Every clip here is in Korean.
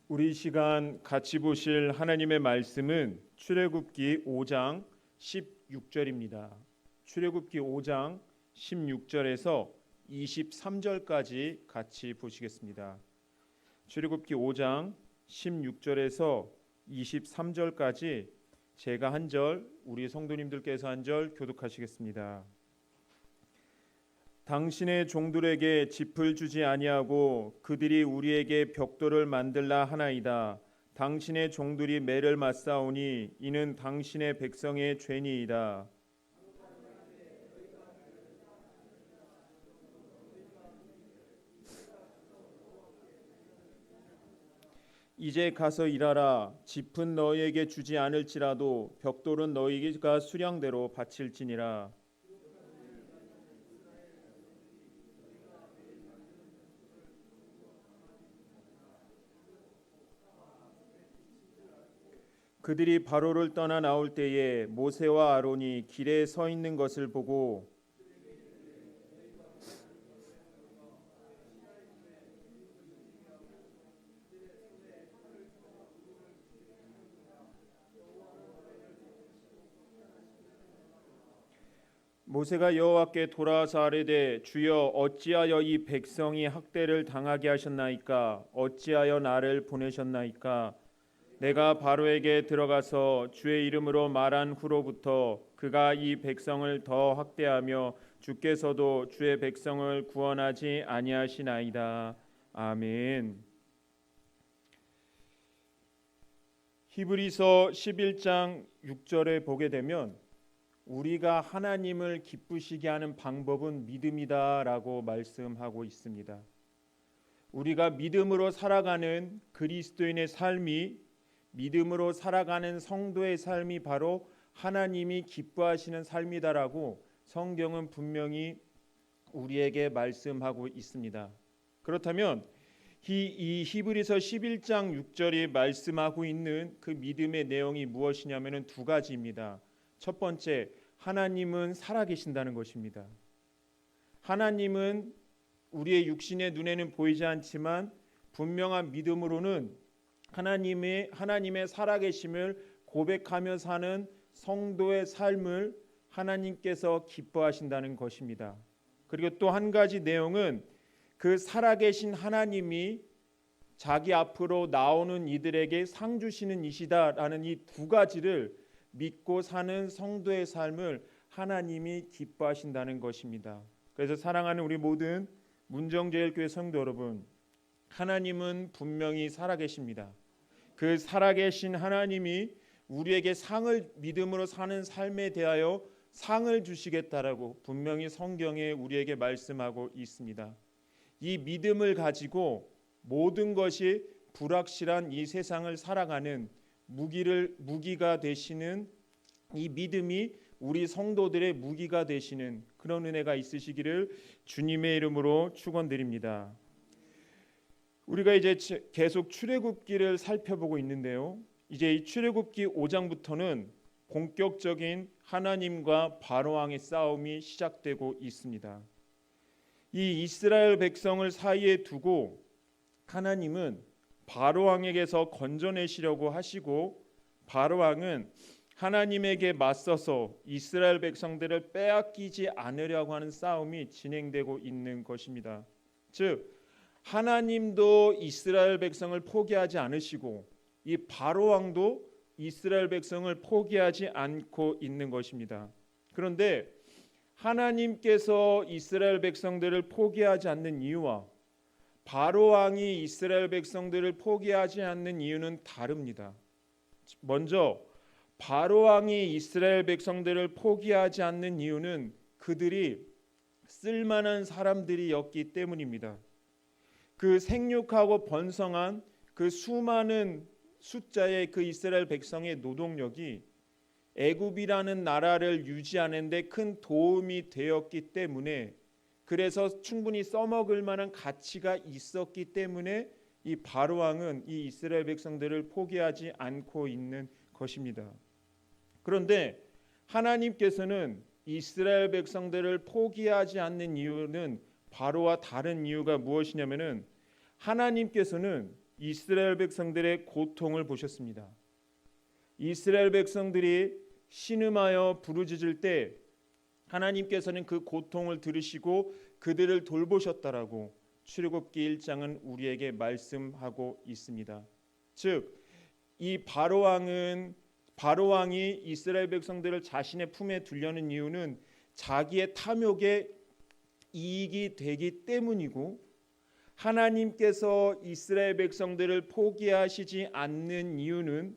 우리 시간 같이 보실 하나님의 말씀은 출애굽기 5장 16절입니다. 출애굽기 5장 16절에서 23절까지 같이 보시겠습니다. 출애굽기 5장 16절에서 23절까지 제가 한 절, 우리 성도님들께서 한 절 교독하시겠습니다. 당신의 종들에게 짚을 주지 아니하고 그들이 우리에게 벽돌을 만들라 하나이다. 당신의 종들이 매를 맞사오니 이는 당신의 백성의 죄니이다. 이제 가서 일하라. 짚은 너희에게 주지 않을지라도 벽돌은 너희가 수량대로 바칠지니라. 그들이 바로를 떠나 나올 때에 모세와 아론이 길에 서 있는 것을 보고 모세가 여호와께 돌아와서 아뢰되 주여 어찌하여 이 백성이 학대를 당하게 하셨나이까 어찌하여 나를 보내셨나이까 내가 바로에게 들어가서 주의 이름으로 말한 후로부터 그가 이 백성을 더 학대하며 주께서도 주의 백성을 구원하지 아니하시나이다. 아멘. 히브리서 11장 6절에 보게 되면 우리가 하나님을 기쁘시게 하는 방법은 믿음이다라고 말씀하고 있습니다. 우리가 믿음으로 살아가는 그리스도인의 삶이, 믿음으로 살아가는 성도의 삶이 바로 하나님이 기뻐하시는 삶이다라고 성경은 분명히 우리에게 말씀하고 있습니다. 그렇다면 이 히브리서 11장 6절이 말씀하고 있는 그 믿음의 내용이 무엇이냐면 두 가지입니다. 첫 번째, 하나님은 살아계신다는 것입니다. 하나님은 우리의 육신의 눈에는 보이지 않지만 분명한 믿음으로는 하나님의 살아계심을 고백하며 사는 성도의 삶을 하나님께서 기뻐하신다는 것입니다. 그리고 또 한 가지 내용은 그 살아계신 하나님이 자기 앞으로 나오는 이들에게 상 주시는 이시다라는 이 두 가지를 믿고 사는 성도의 삶을 하나님이 기뻐하신다는 것입니다. 그래서 사랑하는 우리 모든 문정제일교회 성도 여러분, 하나님은 분명히 살아계십니다. 그 살아계신 하나님이 우리에게 상을 믿음으로 사는 삶에 대하여 상을 주시겠다라고 분명히 성경에 우리에게 말씀하고 있습니다. 이 믿음을 가지고 모든 것이 불확실한 이 세상을 살아가는 무기가 되시는 이 믿음이 우리 성도들의 무기가 되시는 그런 은혜가 있으시기를 주님의 이름으로 축원드립니다. 우리가 이제 계속 출애굽기를 살펴보고 있는데요. 이제 이 출애굽기 5장부터는 본격적인 하나님과 바로 왕의 싸움이 시작되고 있습니다. 이 이스라엘 백성을 사이에 두고 하나님은 바로 왕에게서 건져내시려고 하시고 바로 왕은 하나님에게 맞서서 이스라엘 백성들을 빼앗기지 않으려고 하는 싸움이 진행되고 있는 것입니다. 즉 하나님도 이스라엘 백성을 포기하지 않으시고 이 바로 왕도 이스라엘 백성을 포기하지 않고 있는 것입니다. 그런데 하나님께서 이스라엘 백성들을 포기하지 않는 이유와 바로 왕이 이스라엘 백성들을 포기하지 않는 이유는 다릅니다. 먼저 바로 왕이 이스라엘 백성들을 포기하지 않는 이유는 그들이 쓸만한 사람들이었기 때문입니다. 그 생육하고 번성한 그 수많은 숫자의 그 이스라엘 백성의 노동력이 애굽이라는 나라를 유지하는 데 큰 도움이 되었기 때문에, 그래서 충분히 써먹을 만한 가치가 있었기 때문에 이 바로 왕은 이 이스라엘 백성들을 포기하지 않고 있는 것입니다. 그런데 하나님께서는 이스라엘 백성들을 포기하지 않는 이유는 바로와 다른 이유가 무엇이냐면은 하나님께서는 이스라엘 백성들의 고통을 보셨습니다. 이스라엘 백성들이 신음하여 부르짖을 때 하나님께서는 그 고통을 들으시고 그들을 돌보셨다라고 출애굽기 1장은 우리에게 말씀하고 있습니다. 즉, 이 바로왕이 이스라엘 백성들을 자신의 품에 두려는 이유는 자기의 탐욕에 이익이 되기 때문이고, 하나님께서 이스라엘 백성들을 포기하시지 않는 이유는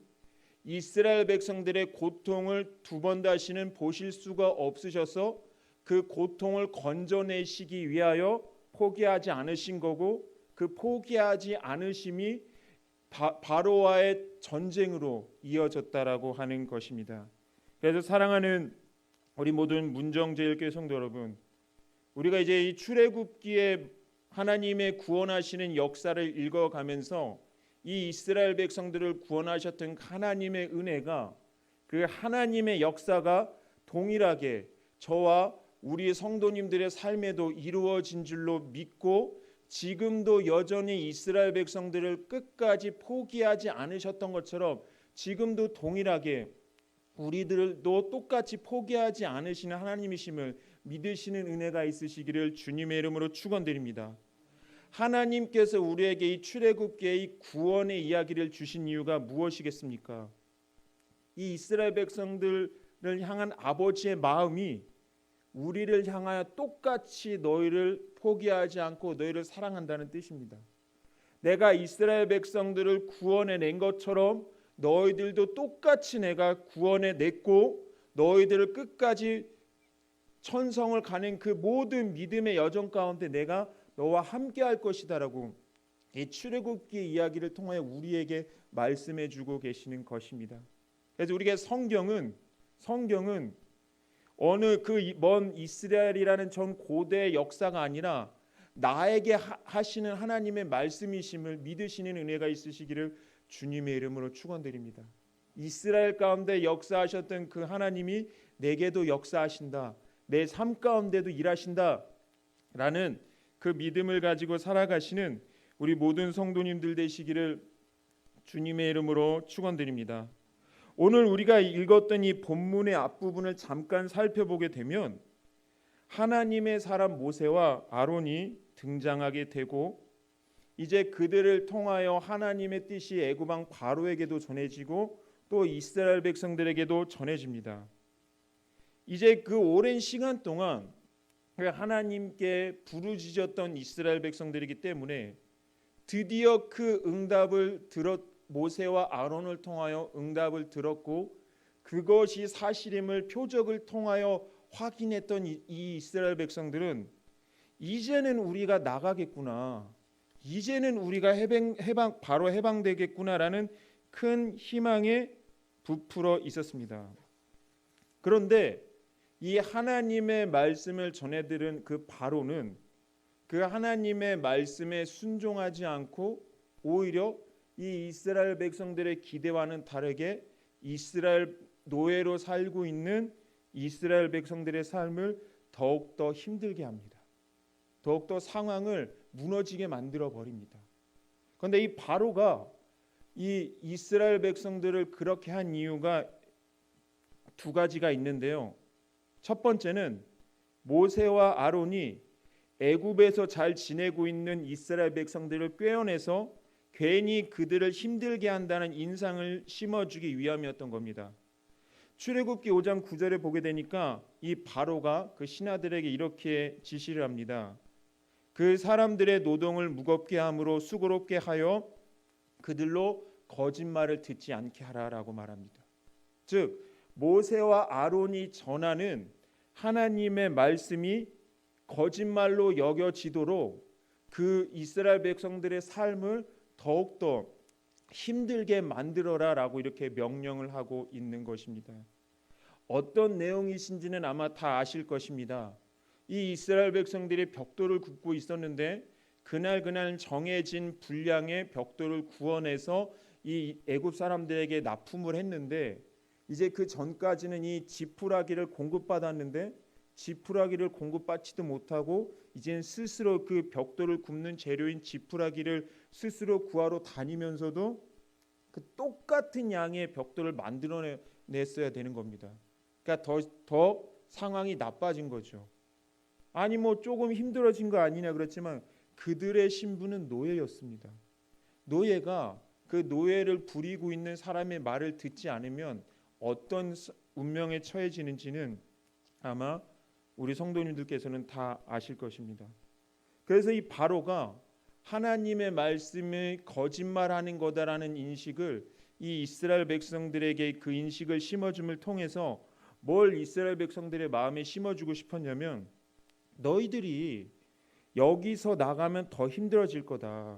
이스라엘 백성들의 고통을 두 번 다시는 보실 수가 없으셔서 그 고통을 건져내시기 위하여 포기하지 않으신 거고, 그 포기하지 않으심이 바로와의 전쟁으로 이어졌다라고 하는 것입니다. 그래서 사랑하는 우리 모든 문정제일교회 성도 여러분, 우리가 이제 이 출애굽기에 하나님의 구원하시는 역사를 읽어가면서 이 이스라엘 백성들을 구원하셨던 하나님의 은혜가, 그 하나님의 역사가 동일하게 저와 우리 성도님들의 삶에도 이루어진 줄로 믿고, 지금도 여전히 이스라엘 백성들을 끝까지 포기하지 않으셨던 것처럼 지금도 동일하게 우리들도 똑같이 포기하지 않으시는 하나님이심을 믿으시는 은혜가 있으시기를 주님의 이름으로 축원드립니다. 하나님께서 우리에게 이 출애굽기의 구원의 이야기를 주신 이유가 무엇이겠습니까? 이 이스라엘 백성들을 향한 아버지의 마음이 우리를 향하여 똑같이 너희를 포기하지 않고 너희를 사랑한다는 뜻입니다. 내가 이스라엘 백성들을 구원해낸 것처럼 너희들도 똑같이 내가 구원해냈고, 너희들을 끝까지 천성을 가는 그 모든 믿음의 여정 가운데 내가 너와 함께 할 것이다라고 이 출애굽기 이야기를 통하여 우리에게 말씀해 주고 계시는 것입니다. 그래서 우리가 성경은 어느 그 먼 이스라엘이라는 전 고대의 역사가 아니라 나에게 하시는 하나님의 말씀이심을 믿으시는 은혜가 있으시기를 주님의 이름으로 축원드립니다. 이스라엘 가운데 역사하셨던 그 하나님이 내게도 역사하신다, 내 삶 가운데도 일하신다 라는 그 믿음을 가지고 살아가시는 우리 모든 성도님들 되시기를 주님의 이름으로 축원드립니다. 오늘 우리가 읽었던 이 본문의 앞부분을 잠깐 살펴보게 되면 하나님의 사람 모세와 아론이 등장하게 되고, 이제 그들을 통하여 하나님의 뜻이 애굽 왕 바로에게도 전해지고 또 이스라엘 백성들에게도 전해집니다. 이제 그 오랜 시간 동안 하나님께 부르짖었던 이스라엘 백성들이기 때문에 드디어 그 응답을 모세와 아론을 통하여 응답을 들었고, 그것이 사실임을 표적을 통하여 확인했던 이 이스라엘 백성들은 이제는 우리가 나가겠구나, 이제는 우리가 바로 해방되겠구나라는 큰 희망에 부풀어 있었습니다. 그런데 이 하나님의 말씀을 전해들은 그 바로는 그 하나님의 말씀에 순종하지 않고 오히려 이 이스라엘 백성들의 기대와는 다르게 이스라엘 노예로 살고 있는 이스라엘 백성들의 삶을 더욱더 힘들게 합니다. 더욱더 상황을 무너지게 만들어 버립니다. 그런데 이 바로가 이 이스라엘 백성들을 그렇게 한 이유가 두 가지가 있는데요. 첫 번째는 모세와 아론이 애굽에서 잘 지내고 있는 이스라엘 백성들을 꿰어내서 괜히 그들을 힘들게 한다는 인상을 심어주기 위함이었던 겁니다. 출애굽기 5장 9절에 보게 되니까 이 바로가 그 신하들에게 이렇게 지시를 합니다. 그 사람들의 노동을 무겁게 함으로 수고롭게 하여 그들로 거짓말을 듣지 않게 하라라고 말합니다. 즉 모세와 아론이 전하는 하나님의 말씀이 거짓말로 여겨지도록 그 이스라엘 백성들의 삶을 더욱더 힘들게 만들어라라고 이렇게 명령을 하고 있는 것입니다. 어떤 내용이신지는 아마 다 아실 것입니다. 이 이스라엘 백성들이 벽돌을 굽고 있었는데 그날 정해진 분량의 벽돌을 구원해서 이 애굽 사람들에게 납품을 했는데, 이제 그 전까지는 이 지푸라기를 공급받았는데 지푸라기를 공급받지도 못하고 이제는 스스로 그 벽돌을 굽는 재료인 지푸라기를 스스로 구하러 다니면서도 그 똑같은 양의 벽돌을 만들어냈어야 되는 겁니다. 그러니까 더 상황이 나빠진 거죠. 아니 뭐 조금 힘들어진 거 아니냐 그렇지만 그들의 신분은 노예였습니다. 노예가 그 노예를 부리고 있는 사람의 말을 듣지 않으면 어떤 운명에 처해지는지는 아마 우리 성도님들께서는 다 아실 것입니다. 그래서 이 바로가 하나님의 말씀을 거짓말하는 거다라는 인식을 이 이스라엘 백성들에게 그 인식을 심어줌을 통해서 뭘 이스라엘 백성들의 마음에 심어주고 싶었냐면 너희들이 여기서 나가면 더 힘들어질 거다.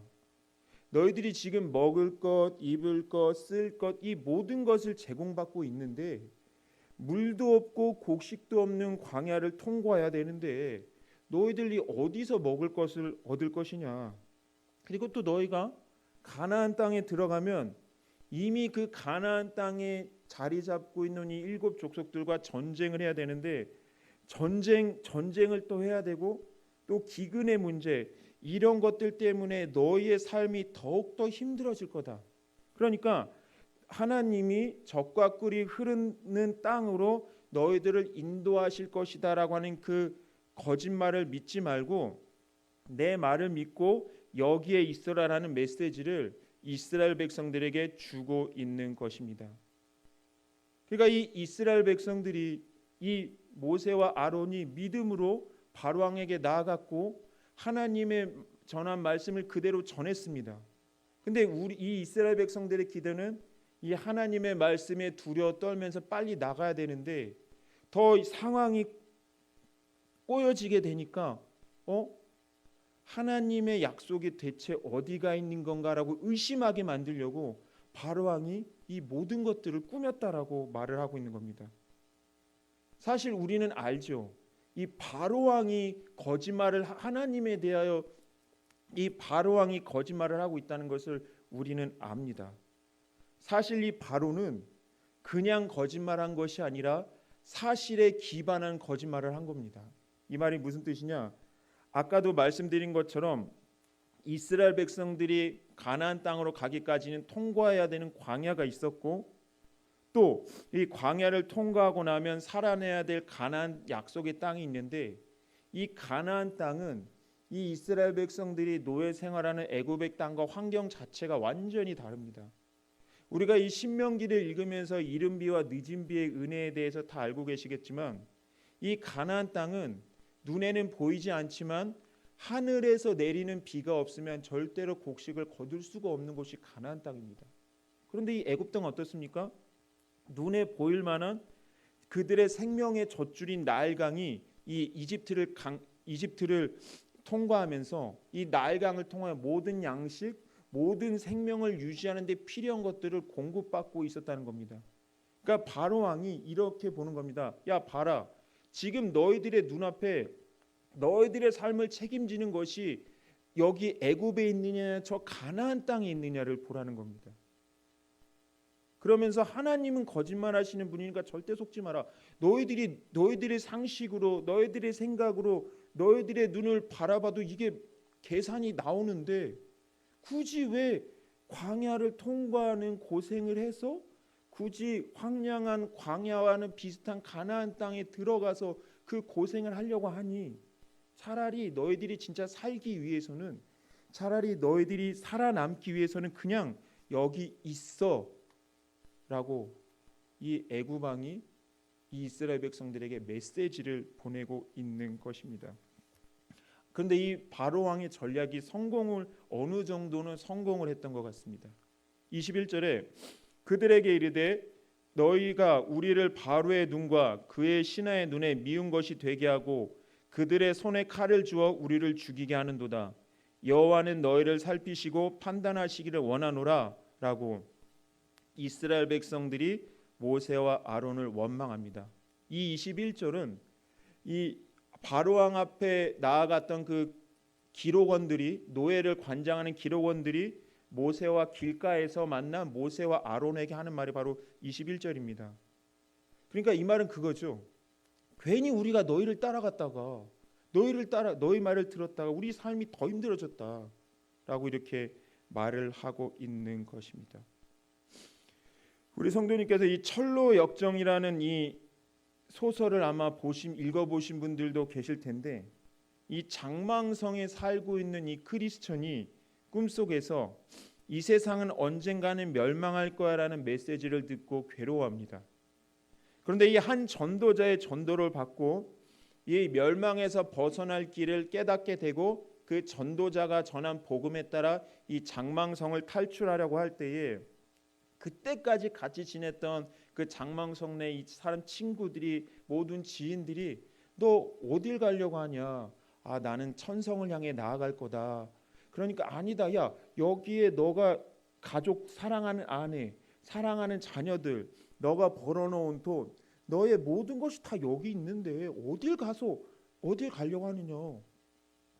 너희들이 지금 먹을 것, 입을 것, 쓸 것 이 모든 것을 제공받고 있는데 물도 없고 곡식도 없는 광야를 통과해야 되는데 너희들이 어디서 먹을 것을 얻을 것이냐. 그리고 또 너희가 가나안 땅에 들어가면 이미 그 가나안 땅에 자리 잡고 있는 이 일곱 족속들과 전쟁을 해야 되는데 전쟁을 또 해야 되고 또 기근의 문제 이런 것들 때문에 너희의 삶이 더욱더 힘들어질 거다. 그러니까 하나님이 적과 꿀이 흐르는 땅으로 너희들을 인도하실 것이다라고 하는 그 거짓말을 믿지 말고 내 말을 믿고 여기에 있어라라는 메시지를 이스라엘 백성들에게 주고 있는 것입니다. 그러니까 이 이스라엘 백성들이 이 모세와 아론이 믿음으로 바로 왕에게 나아갔고 하나님의 전한 말씀을 그대로 전했습니다. 근데 이 이스라엘 백성들의 기도는 이 하나님의 말씀에 두려워 떨면서 빨리 나가야 되는데 더 상황이 꼬여지게 되니까 하나님의 약속이 대체 어디가 있는 건가라고 의심하게 만들려고 바로 왕이 이 모든 것들을 꾸몄다라고 말을 하고 있는 겁니다. 사실 우리는 알죠. 이 바로 왕이 거짓말을 하나님에 대하여 이 바로 왕이 거짓말을 하고 있다는 것을 우리는 압니다. 사실 이 바로는 그냥 거짓말한 것이 아니라 사실에 기반한 거짓말을 한 겁니다. 이 말이 무슨 뜻이냐? 아까도 말씀드린 것처럼 이스라엘 백성들이 가나안 땅으로 가기까지는 통과해야 되는 광야가 있었고 또 이 광야를 통과하고 나면 살아내야 될 가나안 약속의 땅이 있는데 이 가나안 땅은 이 이스라엘 백성들이 노예 생활하는 애굽의 땅과 환경 자체가 완전히 다릅니다. 우리가 이 신명기를 읽으면서 이른 비와 늦은 비의 은혜에 대해서 다 알고 계시겠지만 이 가나안 땅은 눈에는 보이지 않지만 하늘에서 내리는 비가 없으면 절대로 곡식을 거둘 수가 없는 곳이 가나안 땅입니다. 그런데 이 애굽 땅은 어떻습니까? 눈에 보일 만한 그들의 생명의 젖줄인 나일강이 이 이집트를 통과하면서 이 나일강을 통하여 모든 양식, 모든 생명을 유지하는 데 필요한 것들을 공급받고 있었다는 겁니다. 그러니까 바로 왕이 이렇게 보는 겁니다. 야 봐라. 지금 너희들의 눈앞에 너희들의 삶을 책임지는 것이 여기 애굽에 있느냐 저 가나안 땅에 있느냐를 보라는 겁니다. 그러면서 하나님은 거짓말하시는 분이니까 절대 속지 마라. 너희들의 상식으로 너희들의 생각으로 너희들의 눈을 바라봐도 이게 계산이 나오는데 굳이 왜 광야를 통과하는 고생을 해서 굳이 황량한 광야와는 비슷한 가나안 땅에 들어가서 그 고생을 하려고 하니 차라리 너희들이 진짜 살기 위해서는 차라리 너희들이 살아남기 위해서는 그냥 여기 있어 라고 이 애굽 왕이 이 이스라엘 백성들에게 메시지를 보내고 있는 것입니다. 그런데 이 바로 왕의 전략이 어느 정도는 성공을 했던 것 같습니다. 21절에 그들에게 이르되 너희가 우리를 바로의 눈과 그의 신하의 눈에 미운 것이 되게 하고 그들의 손에 칼을 주어 우리를 죽이게 하는도다. 여호와는 너희를 살피시고 판단하시기를 원하노라 라고 이스라엘 백성들이 모세와 아론을 원망합니다. 이 21절은 이 바로왕 앞에 나아갔던 그 기록원들이 노예를 관장하는 기록원들이 모세와 길가에서 만난 모세와 아론에게 하는 말이 바로 21절입니다. 그러니까 이 말은 그거죠. 괜히 우리가 너희 말을 들었다가 우리 삶이 더 힘들어졌다라고 이렇게 말을 하고 있는 것입니다. 우리 성도님께서 이 철로 역정이라는 이 소설을 아마 읽어보신 분들도 계실 텐데, 이 장망성에 살고 있는 이 크리스천이 꿈속에서 이 세상은 언젠가는 멸망할 거야라는 메시지를 듣고 괴로워합니다. 그런데 이 한 전도자의 전도를 받고 이 멸망에서 벗어날 길을 깨닫게 되고, 그 전도자가 전한 복음에 따라 이 장망성을 탈출하려고 할 때에 그때까지 같이 지냈던 그 장망성 내 이 사람 친구들이, 모든 지인들이 너 어딜 가려고 하냐? 아, 나는 천성을 향해 나아갈 거다. 그러니까 아니다. 야, 여기에 너가 가족, 사랑하는 아내, 사랑하는 자녀들, 너가 벌어놓은 돈, 너의 모든 것이 다 여기 있는데 어딜 가려고 하느냐?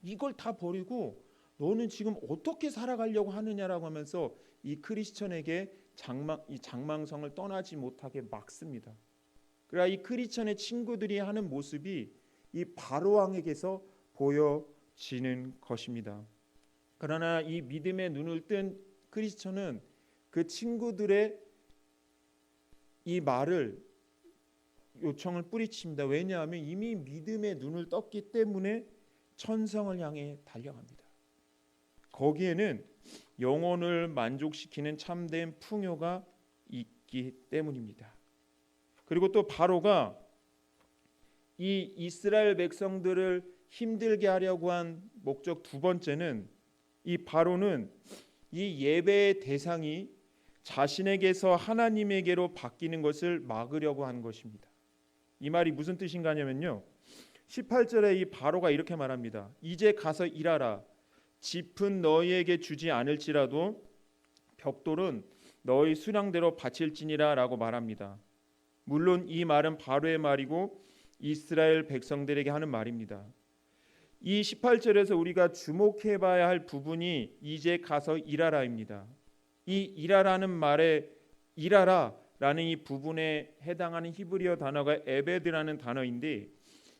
이걸 다 버리고 너는 지금 어떻게 살아가려고 하느냐라고 하면서 이 크리스천에게 이 장망성을 떠나지 못하게 막습니다. 그러나 이 크리스천의 친구들이 하는 모습이 이 바로왕에게서 보여지는 것입니다. 그러나 이 믿음의 눈을 뜬 크리스천은 그 친구들의 이 요청을 뿌리칩니다. 왜냐하면 이미 믿음의 눈을 떴기 때문에 천성을 향해 달려갑니다. 거기에는 영혼을 만족시키는 참된 풍요가 있기 때문입니다. 그리고 또 바로가 이 이스라엘 백성들을 힘들게 하려고 한 목적 두 번째는, 이 바로는 이 예배의 대상이 자신에게서 하나님에게로 바뀌는 것을 막으려고 한 것입니다. 이 말이 무슨 뜻인가 하냐면요, 18절에 이 바로가 이렇게 말합니다. 이제 가서 일하라. 짚은 너희에게 주지 않을지라도 벽돌은 너희 수량대로 바칠지니라 라고 말합니다. 물론 이 말은 바로의 말이고 이스라엘 백성들에게 하는 말입니다. 이 18절에서 우리가 주목해 봐야 할 부분이 이제 가서 일하라입니다. 이 일하라는 말에 일하라라는 이 부분에 해당하는 히브리어 단어가 에베드라는 단어인데,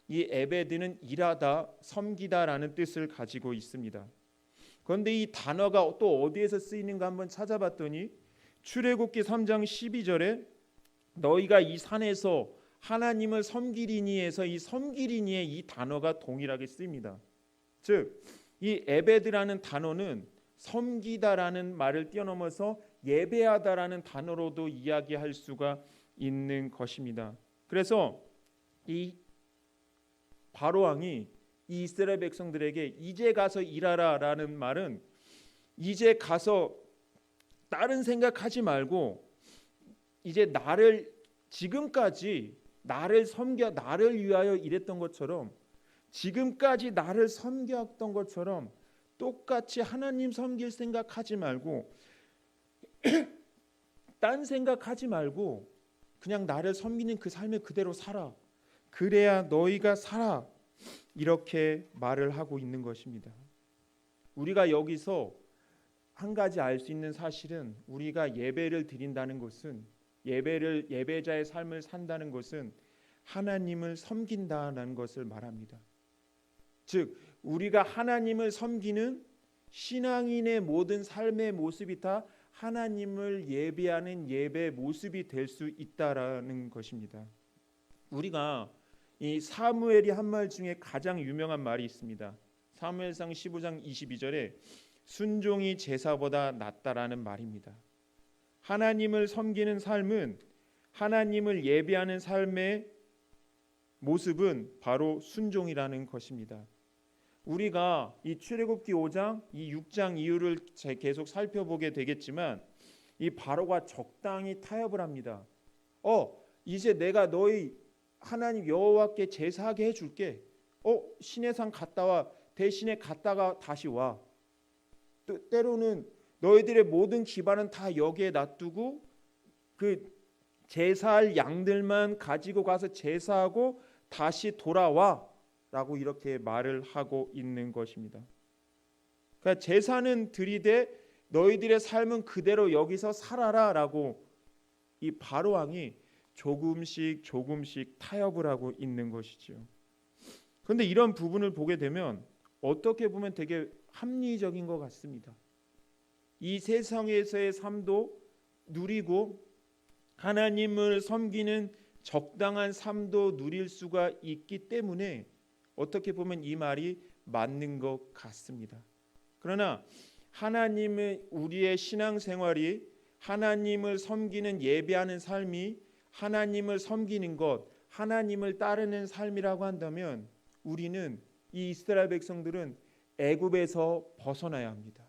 이 에베드는 일하다, 섬기다라는 뜻을 가지고 있습니다. 그런데 이 단어가 또 어디에서 쓰이는가 한번 찾아봤더니 출애굽기 3장 12절에 너희가 이 산에서 하나님을 섬기리니에서 이 섬기리니의 이 단어가 동일하게 쓰입니다. 즉, 이 에베드라는 단어는 섬기다라는 말을 뛰어넘어서 예배하다라는 단어로도 이야기할 수가 있는 것입니다. 그래서 이 바로 왕이 이 이스라엘 백성들에게 이제 가서 일하라라는 말은, 이제 가서 다른 생각하지 말고 이제 지금까지 나를 섬겨 나를 위하여 일했던 것처럼, 지금까지 나를 섬겼던 것처럼 똑같이 하나님 섬길 생각하지 말고 딴 생각하지 말고 그냥 나를 섬기는 그 삶을 그대로 살아. 그래야 너희가 살아. 이렇게 말을 하고 있는 것입니다. 우리가 여기서 한 가지 알 수 있는 사실은, 우리가 예배를 드린다는 것은, 예배자의 삶을 산다는 것은 하나님을 섬긴다는 것을 말합니다. 즉, 우리가 하나님을 섬기는 신앙인의 모든 삶의 모습이 다 하나님을 예배하는 예배 모습이 될 수 있다라는 것입니다. 우리가 이 사무엘이 한 말 중에 가장 유명한 말이 있습니다. 사무엘상 15장 22절에 순종이 제사보다 낫다라는 말입니다. 하나님을 섬기는 삶은, 하나님을 예배하는 삶의 모습은 바로 순종이라는 것입니다. 우리가 이 출애굽기 5장, 이 6장 이후를 계속 살펴보게 되겠지만, 이 바로가 적당히 타협을 합니다. 이제 내가 너희 하나님 여호와께 제사하게 해줄게. 시내산 갔다 와. 대신에 갔다가 다시 와. 때로는 너희들의 모든 기반은 다 여기에 놔두고 그 제사할 양들만 가지고 가서 제사하고 다시 돌아와 라고 이렇게 말을 하고 있는 것입니다. 그러니까 제사는 드리되 너희들의 삶은 그대로 여기서 살아라 라고 이 바로왕이 조금씩 조금씩 타협을 하고 있는 것이죠. 그런데 이런 부분을 보게 되면 어떻게 보면 되게 합리적인 것 같습니다. 이 세상에서의 삶도 누리고 하나님을 섬기는 적당한 삶도 누릴 수가 있기 때문에 어떻게 보면 이 말이 맞는 것 같습니다. 그러나 하나님의 우리의 신앙생활이 하나님을 섬기는 예배하는 삶이 하나님을 섬기는 것, 하나님을 따르는 삶이라고 한다면 우리는 이 이스라엘 백성들은 애굽에서 벗어나야 합니다.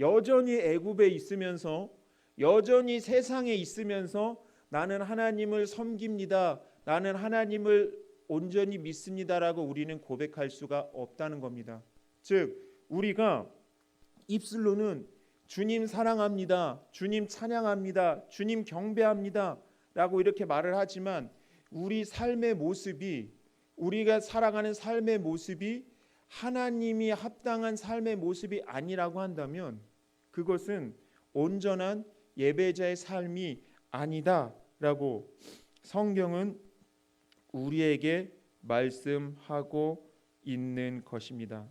여전히 애굽에 있으면서 여전히 세상에 있으면서 나는 하나님을 섬깁니다. 나는 하나님을 온전히 믿습니다라고 우리는 고백할 수가 없다는 겁니다. 즉 우리가 입술로는 주님 사랑합니다. 주님 찬양합니다. 주님 경배합니다. 라고 이렇게 말을 하지만 우리 삶의 모습이 우리가 살아가는 삶의 모습이 하나님이 합당한 삶의 모습이 아니라고 한다면 그것은 온전한 예배자의 삶이 아니다라고 성경은 우리에게 말씀하고 있는 것입니다.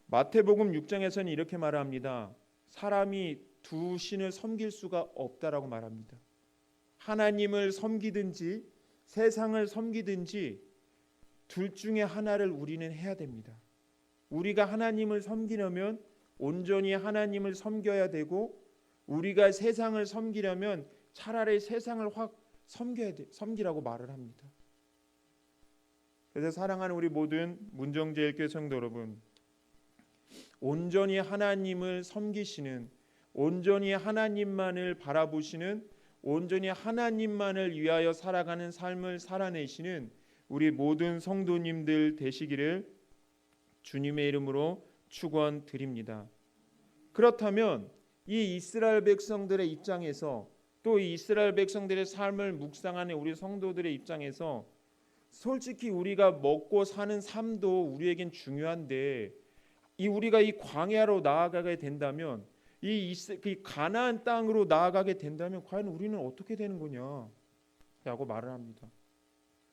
마태복음 6장에서는 이렇게 말합니다. 사람이 두 신을 섬길 수가 없다라고 말합니다. 하나님을 섬기든지 세상을 섬기든지 둘 중에 하나를 우리는 해야 됩니다. 우리가 하나님을 섬기려면 온전히 하나님을 섬겨야 되고 우리가 세상을 섬기려면 차라리 세상을 확 섬기라고 말을 합니다. 그래서 사랑하는 우리 모든 문정제일교회 성도 여러분, 온전히 하나님을 섬기시는, 온전히 하나님만을 바라보시는, 온전히 하나님만을 위하여 살아가는 삶을 살아내시는 우리 모든 성도님들 되시기를 주님의 이름으로 축원드립니다. 그렇다면 이 이스라엘 백성들의 입장에서 또 이 이스라엘 백성들의 삶을 묵상하는 우리 성도들의 입장에서 솔직히 우리가 먹고 사는 삶도 우리에겐 중요한데 우리가 이 광야로 나아가게 된다면 이 가나안 땅으로 나아가게 된다면 과연 우리는 어떻게 되는 거냐라고 말을 합니다.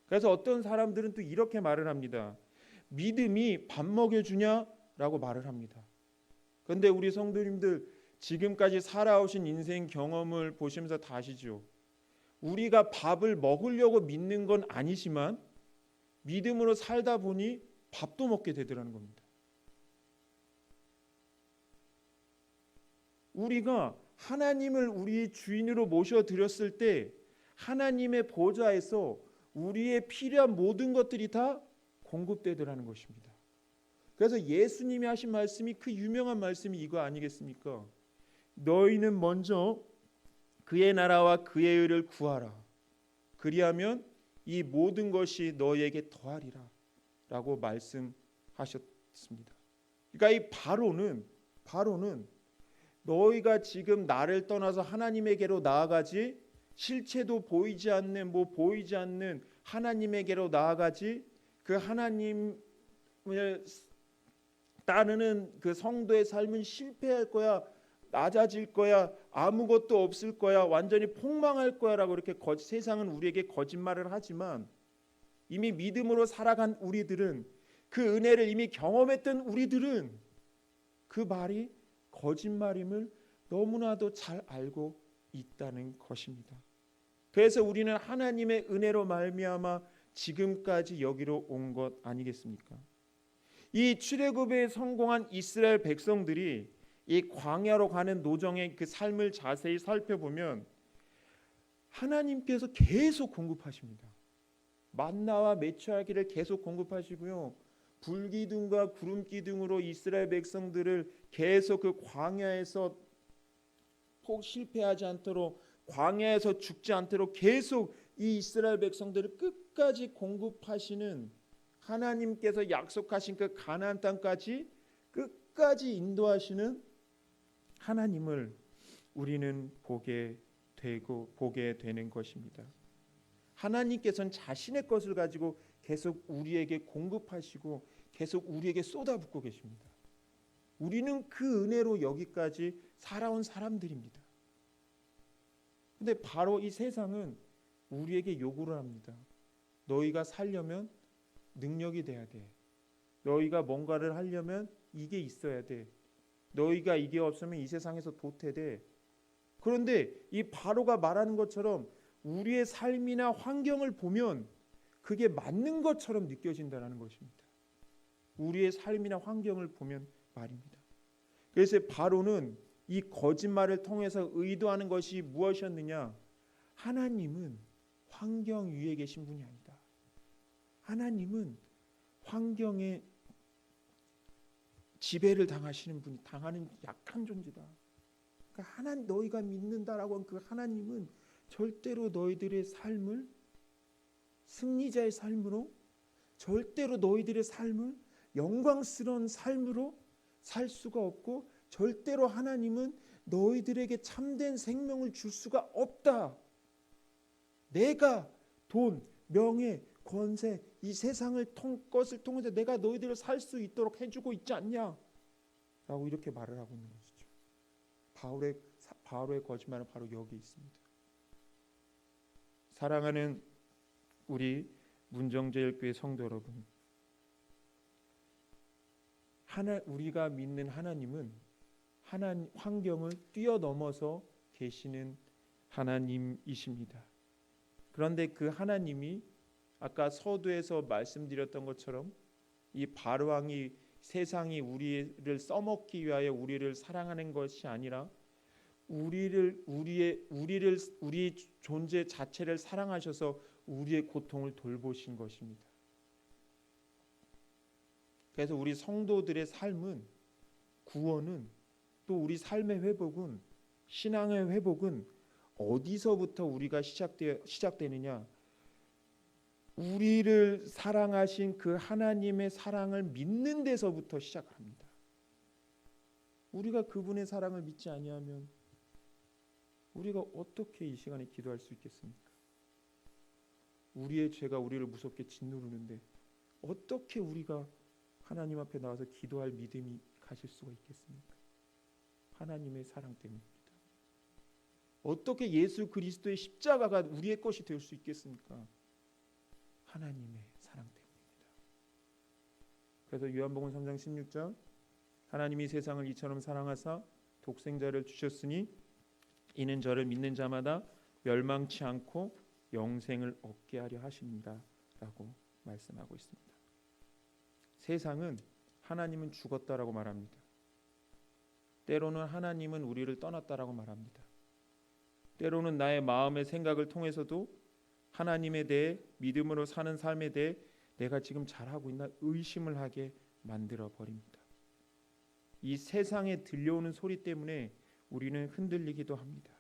그래서 어떤 사람들은 또 이렇게 말을 합니다. 믿음이 밥 먹여주냐라고 말을 합니다. 그런데 우리 성도님들 지금까지 살아오신 인생 경험을 보시면서 다 아시죠? 우리가 밥을 먹으려고 믿는 건 아니지만 믿음으로 살다 보니 밥도 먹게 되더라는 겁니다. 우리가 하나님을 우리 주인으로 모셔드렸을 때 하나님의 보좌에서 우리의 필요한 모든 것들이 다 공급되더라는 것입니다. 그래서 예수님이 하신 말씀이 그 유명한 말씀이 이거 아니겠습니까? 너희는 먼저 그의 나라와 그의 의를 구하라. 그리하면 이 모든 것이 너희에게 더하리라 라고 말씀하셨습니다. 그러니까 이 바로는 너희가 지금 나를 떠나서 하나님에게로 나아가지 실체도 보이지 않는 하나님에게로 나아가지 그 하나님을 따르는 그 성도의 삶은 실패할 거야, 낮아질 거야, 아무것도 없을 거야, 완전히 폭망할 거야라고 이렇게 세상은 우리에게 거짓말을 하지만 이미 믿음으로 살아간 우리들은 그 은혜를 이미 경험했던 우리들은 그 말이 거짓말임을 너무나도 잘 알고 있다는 것입니다. 그래서 우리는 하나님의 은혜로 말미암아 지금까지 여기로 온 것 아니겠습니까? 이 출애굽에 성공한 이스라엘 백성들이 이 광야로 가는 노정의 그 삶을 자세히 살펴보면 하나님께서 계속 공급하십니다. 만나와 메추라기를 계속 공급하시고요. 불기둥과 구름기둥으로 이스라엘 백성들을 계속 그 광야에서 폭 실패하지 않도록 광야에서 죽지 않도록 계속 이 이스라엘 백성들을 끝까지 공급하시는 하나님께서 약속하신 그 가나안 땅까지 끝까지 인도하시는 하나님을 우리는 보게 되는 것입니다. 하나님께서는 자신의 것을 가지고 계속 우리에게 공급하시고 계속 우리에게 쏟아붓고 계십니다. 우리는 그 은혜로 여기까지 살아온 사람들입니다. 근데 바로 이 세상은 우리에게 요구를 합니다. 너희가 살려면 능력이 돼야 돼. 너희가 뭔가를 하려면 이게 있어야 돼. 너희가 이게 없으면 이 세상에서 도태돼. 그런데 이 바로가 말하는 것처럼 우리의 삶이나 환경을 보면 그게 맞는 것처럼 느껴진다는 것입니다. 우리의 삶이나 환경을 보면 말입니다. 그래서 바로는 이 거짓말을 통해서 의도하는 것이 무엇이었느냐? 하나님은 환경 위에 계신 분이 아니다. 하나님은 환경에 지배를 당하시는 분이 당하는 약한 존재다. 그러니까 하나님 너희가 믿는다라고 한 그 하나님은 절대로 너희들의 삶을 승리자의 삶으로 절대로 너희들의 삶을 영광스러운 삶으로 살 수가 없고 절대로 하나님은 너희들에게 참된 생명을 줄 수가 없다. 내가 돈, 명예, 권세 이 세상을 것을 통해서 내가 너희들을 살 수 있도록 해주고 있지 않냐? 라고 이렇게 말을 하고 있는 것이죠. 바울의 거짓말은 바로 여기 있습니다. 사랑하는 우리 문정제일교회 성도 여러분, 우리가 믿는 하나님은 환경을 뛰어넘어서 계시는 하나님이십니다. 그런데 그 하나님이 아까 서두에서 말씀드렸던 것처럼 이 바로왕이 세상이 우리를 써먹기 위하여 우리를 사랑하는 것이 아니라 우리 존재 자체를 사랑하셔서 우리의 고통을 돌보신 것입니다. 그래서 우리 성도들의 삶은 구원은 또 우리 삶의 회복은 신앙의 회복은 어디서부터 우리가 시작되느냐? 우리를 사랑하신 그 하나님의 사랑을 믿는 데서부터 시작합니다. 우리가 그분의 사랑을 믿지 아니하면 우리가 어떻게 이 시간에 기도할 수 있겠습니까? 우리의 죄가 우리를 무섭게 짓누르는데 어떻게 우리가 하나님 앞에 나와서 기도할 믿음이 가질 수가 있겠습니까? 하나님의 사랑 때문입니다. 어떻게 예수 그리스도의 십자가가 우리의 것이 될 수 있겠습니까? 하나님의 사랑 때문입니다. 그래서 요한복음 3장 16절 하나님이 세상을 이처럼 사랑하사 독생자를 주셨으니 이는 저를 믿는 자마다 멸망치 않고 영생을 얻게 하려 하십니다. 라고 말씀하고 있습니다. 세상은 하나님은 죽었다라고 말합니다. 때로는 하나님은 우리를 떠났다라고 말합니다. 때로는 나의 마음의 생각을 통해서도 하나님에 대해 믿음으로 사는 삶에 대해 내가 지금 잘하고 있나 의심을 하게 만들어 버립니다. 이 세상에 들려오는 소리 때문에 우리는 흔들리기도 합니다.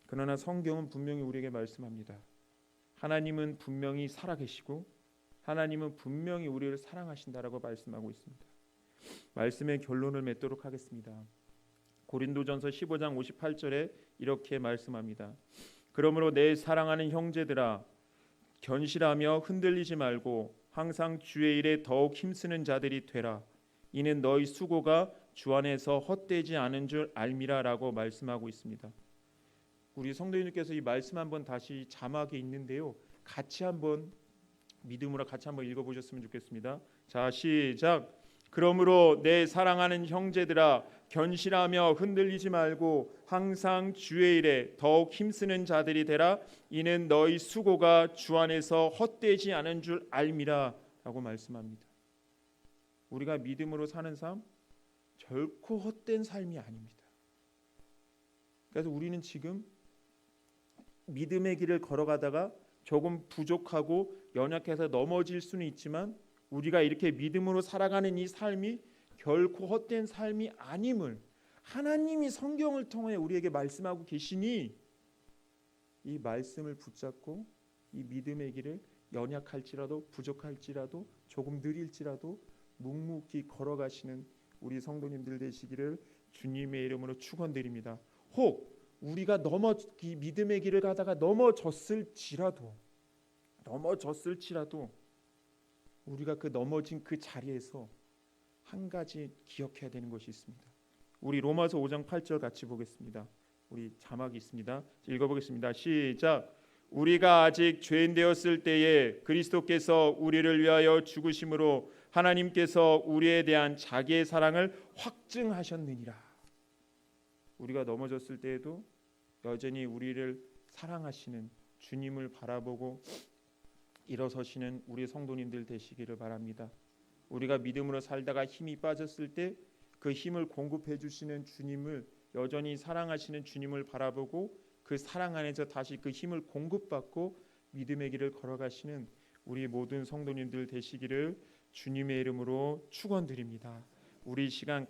그러나 성경은 분명히 우리에게 말씀합니다. 하나님은 분명히 살아계시고 하나님은 분명히 우리를 사랑하신다라고 말씀하고 있습니다. 말씀의 결론을 맺도록 하겠습니다. 고린도전서 15장 58절에 이렇게 말씀합니다. 그러므로 내 사랑하는 형제들아 견실하며 흔들리지 말고 항상 주의 일에 더욱 힘쓰는 자들이 되라. 이는 너희 수고가 주 안에서 헛되지 않은 줄 알미라라고 말씀하고 있습니다. 우리 성도님께서 이 말씀 한번 다시 자막에 있는데요. 같이 한번 믿음으로 같이 한번 읽어보셨으면 좋겠습니다. 자, 시작. 그러므로 내 사랑하는 형제들아 견실하며 흔들리지 말고 항상 주의 일에 더욱 힘쓰는 자들이 되라. 이는 너희 수고가 주 안에서 헛되지 않은 줄 알미라 라고 말씀합니다. 우리가 믿음으로 사는 삶 결코 헛된 삶이 아닙니다. 그래서 우리는 지금 믿음의 길을 걸어가다가 조금 부족하고 연약해서 넘어질 수는 있지만 우리가 이렇게 믿음으로 살아가는 이 삶이 결코 헛된 삶이 아님을 하나님이 성경을 통해 우리에게 말씀하고 계시니 이 말씀을 붙잡고 이 믿음의 길을 연약할지라도 부족할지라도 조금 느릴지라도 묵묵히 걸어가시는 우리 성도님들 되시기를 주님의 이름으로 축원드립니다. 혹 우리가 이 믿음의 길을 가다가 넘어졌을지라도 우리가 그 넘어진 그 자리에서 한 가지 기억해야 되는 것이 있습니다. 우리 로마서 5장 8절 같이 보겠습니다. 우리 자막이 있습니다. 읽어보겠습니다. 시작. 우리가 아직 죄인 되었을 때에 그리스도께서 우리를 위하여 죽으심으로 하나님께서 우리에 대한 자기의 사랑을 확증하셨느니라. 우리가 넘어졌을 때에도 여전히 우리를 사랑하시는 주님을 바라보고 일어서시는 우리 성도님들 되시기를 바랍니다. 우리가 믿음으로 살다가 힘이 빠졌을 때 그 힘을 공급해 주시는 주님을, 여전히 사랑하시는 주님을 바라보고 그 사랑 안에서 다시 그 힘을 공급받고 믿음의 길을 걸어가시는 우리 모든 성도님들 되시기를 주님의 이름으로 축원드립니다. 우리 시간